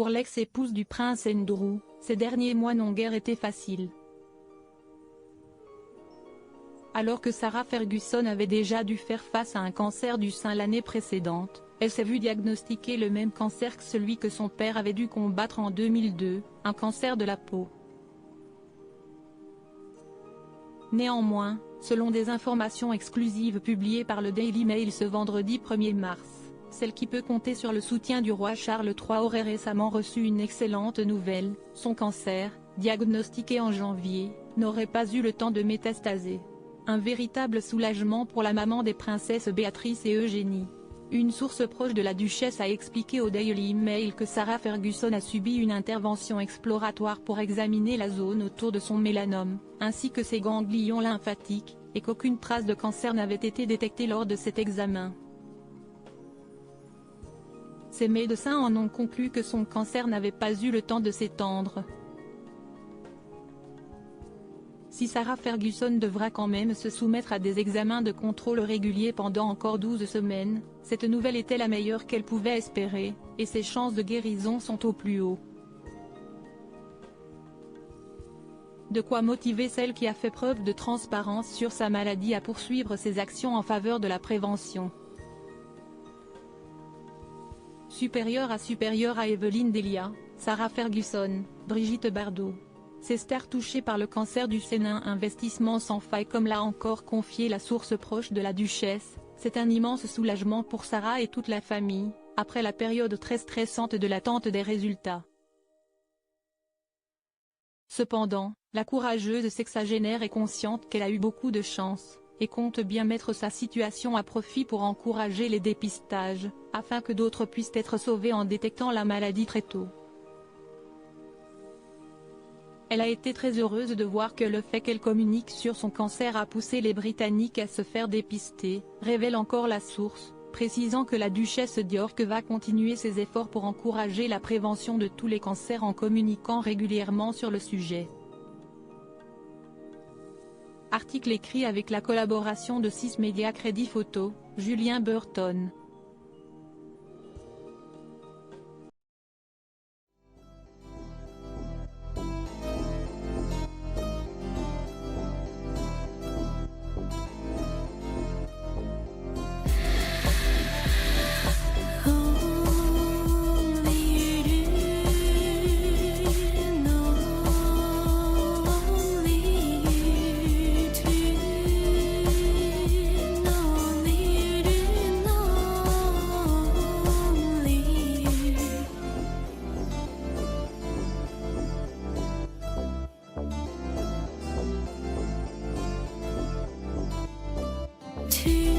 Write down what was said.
Pour l'ex-épouse du prince Andrew, ces derniers mois n'ont guère été faciles. Alors que Sarah Ferguson avait déjà dû faire face à un cancer du sein l'année précédente, elle s'est vue diagnostiquer le même cancer que celui que son père avait dû combattre en 2002, un cancer de la peau. Néanmoins, selon des informations exclusives publiées par le Daily Mail ce vendredi 1er mars, celle qui peut compter sur le soutien du roi Charles III aurait récemment reçu une excellente nouvelle: son cancer, diagnostiqué en janvier, n'aurait pas eu le temps de métastaser. Un véritable soulagement pour la maman des princesses Béatrice et Eugénie. Une source proche de la duchesse a expliqué au Daily Mail que Sarah Ferguson a subi une intervention exploratoire pour examiner la zone autour de son mélanome, ainsi que ses ganglions lymphatiques, et qu'aucune trace de cancer n'avait été détectée lors de cet examen. Ses médecins en ont conclu que son cancer n'avait pas eu le temps de s'étendre. Si Sarah Ferguson devra quand même se soumettre à des examens de contrôle réguliers pendant encore 12 semaines, cette nouvelle était la meilleure qu'elle pouvait espérer, et ses chances de guérison sont au plus haut. De quoi motiver celle qui a fait preuve de transparence sur sa maladie à poursuivre ses actions en faveur de la prévention. Supérieure à Evelyne Delia, Sarah Ferguson, Brigitte Bardot. Ces stars touchées par le cancer du sein, un investissement sans faille comme l'a encore confié la source proche de la duchesse, c'est un immense soulagement pour Sarah et toute la famille, après la période très stressante de l'attente des résultats. Cependant, la courageuse sexagénaire est consciente qu'elle a eu beaucoup de chance, et compte bien mettre sa situation à profit pour encourager les dépistages, afin que d'autres puissent être sauvés en détectant la maladie très tôt. Elle a été très heureuse de voir que le fait qu'elle communique sur son cancer a poussé les Britanniques à se faire dépister, révèle encore la source, précisant que la duchesse d'York va continuer ses efforts pour encourager la prévention de tous les cancers en communiquant régulièrement sur le sujet. Article écrit avec la collaboration de 6 médias. Crédit photo, Julien Burton. To